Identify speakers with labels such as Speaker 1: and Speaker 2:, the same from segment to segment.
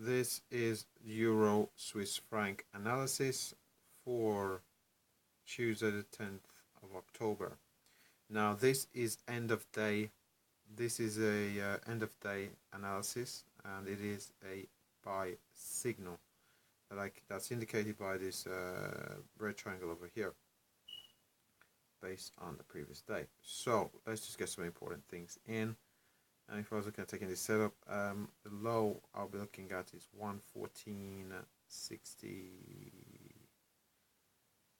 Speaker 1: This is Euro Swiss franc analysis for Tuesday the 10th of October. Now this is end of day. This is a end of day analysis, and it is a buy signal that's indicated by this red triangle over here based on the previous day. So let's just get some important things in. And if I was looking at taking this setup, the low I'll be looking at is 114.60.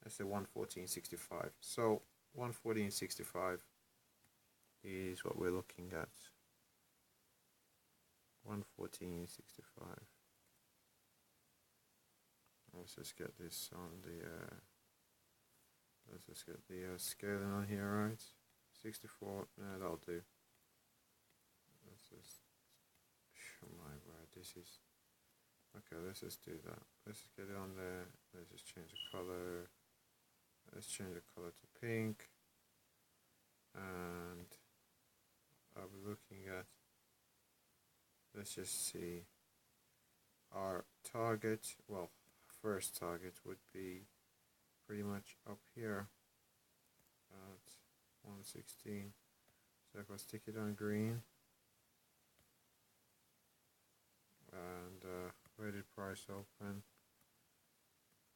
Speaker 1: Let's say 114.65. So 114.65 is what we're looking at. 114.65. Let's just get this on the. Let's just get the scaling on here, right? 64. No, that'll do. Let's just show my word. This is okay. Let's just do that. Let's just get it on there. Let's just change the color. Let's change the color to pink, and I'll be looking at. Let's just see. Our target. Well, first target would be pretty much up here at 116. So if I stick it on green. And where did price open?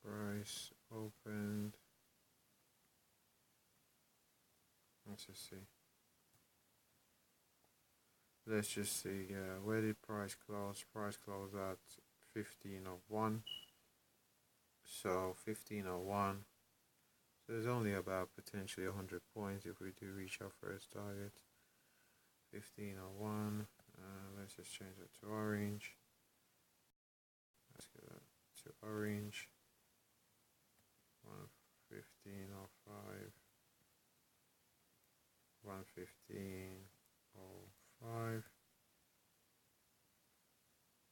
Speaker 1: Price opened. Let's just see. Let's just see. Where did price close? Price closed at 1501. So 1501. So there's only about potentially 100 points if we do reach our first target. 1501. Let's just change it to orange. Let's get that to orange. 115.05. 115.05.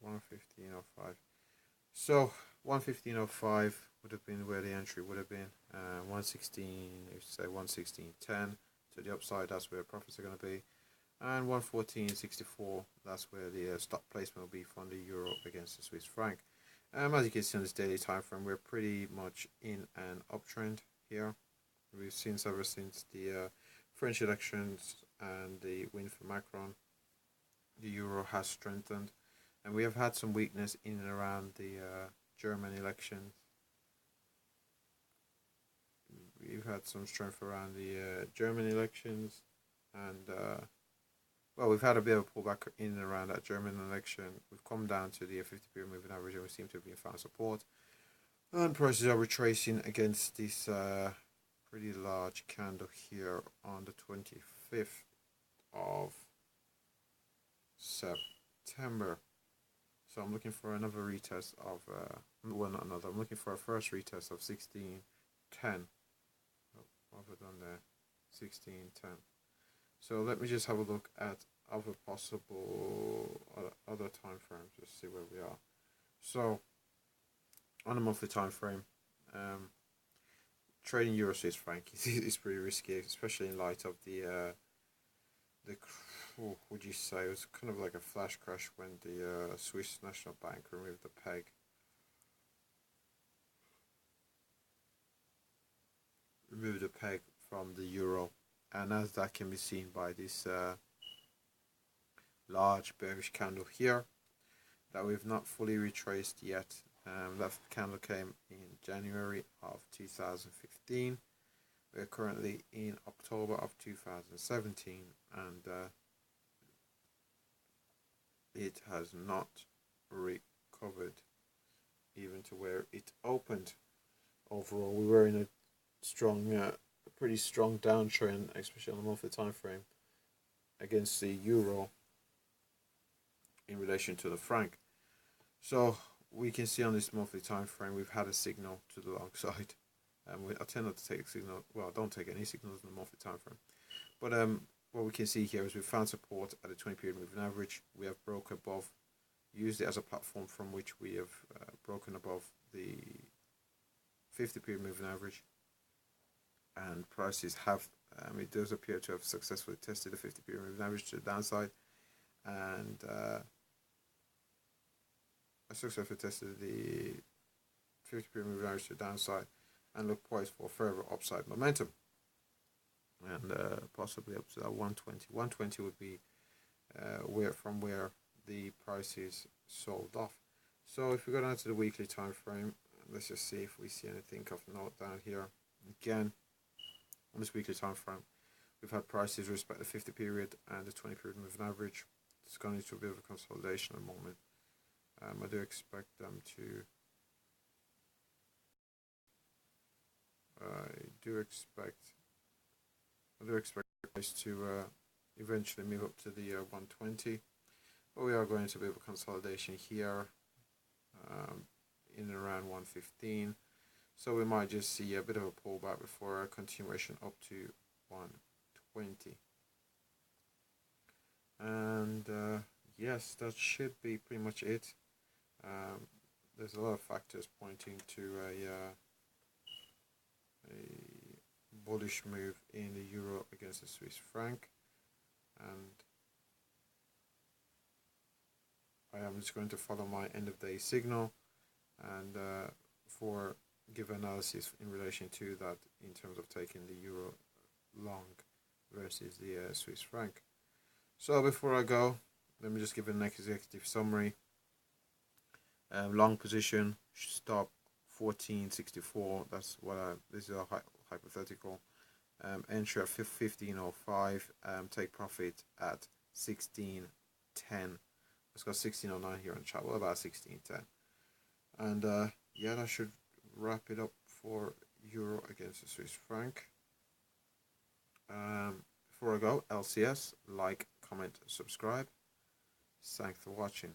Speaker 1: 115.05. So 115.05 would have been where the entry would have been. 116, if you say 116.10 to the upside, that's where profits are going to be. And 114.64, that's where the stop placement will be from the euro against the Swiss franc. As you can see on this daily time frame, we're pretty much in an uptrend here. We've seen ever since the French elections and the win for Macron, the euro has strengthened, and we have had some weakness in and around the German elections. We've had some strength around the German elections, and well, we've had a bit of a pullback in and around that German election. We've come down to the 50-period moving average, and we seem to have been found support. And prices are retracing against this pretty large candle here on the 25th of September. So I'm looking for another retest of, well, not another, I'm looking for a first retest of 16.10. Oh, what have I done there? 16.10. So let me just have a look at other possible other time frames, just see where we are. So on a monthly time frame, trading Euro Swiss franc is pretty risky, especially in light of the would you say it was kind of like a flash crash when the Swiss National Bank removed the peg. Removed the peg from the euro, and as that can be seen by this large bearish candle here that we've not fully retraced yet. That candle came in January of 2015. We're currently in October of 2017, and it has not recovered even to where it opened. Overall, we were in a strong, pretty strong downtrend, especially on the monthly time frame, against the euro in relation to the franc. So we can see on this monthly time frame we've had a signal to the long side. I tend not to take a signal. Well, I don't take any signals in the monthly time frame. But what we can see here is we've found support at a 20-period moving average. We have broken above, used it as a platform from which we have broken above the 50-period moving average. And prices have, it does appear to have successfully tested the 50-period moving average to the downside. And I successfully tested the 50-period moving average to the downside and look poised for further upside momentum. And possibly up to that 120. 120 would be where the price is sold off. So if we go down to the weekly time frame, let's just see if we see anything of note down here. Again, on this weekly time frame, we've had prices respect the 50 period and the 20 period moving average. It's gone into a bit of a consolidation at the moment. I do expect them to. I do expect price to eventually move up to the 120, but we are going to a bit of a consolidation here, in and around 115. So we might just see a bit of a pullback before a continuation up to 120. And yes, that should be pretty much it. There's a lot of factors pointing to a bullish move in the euro against the Swiss franc, and I am just going to follow my end of day signal and for give analysis in relation to that in terms of taking the euro long versus the Swiss franc. So before I go, let me just give an executive summary. Long position, stop 1464. That's what this is a hypothetical. Entry at 1505. Take profit at 1610. It's got 1609 here on chat. What about 1610? And yeah, that should wrap it up for euro against the Swiss franc. Before I go, LCS, like, comment, subscribe. Thanks for watching.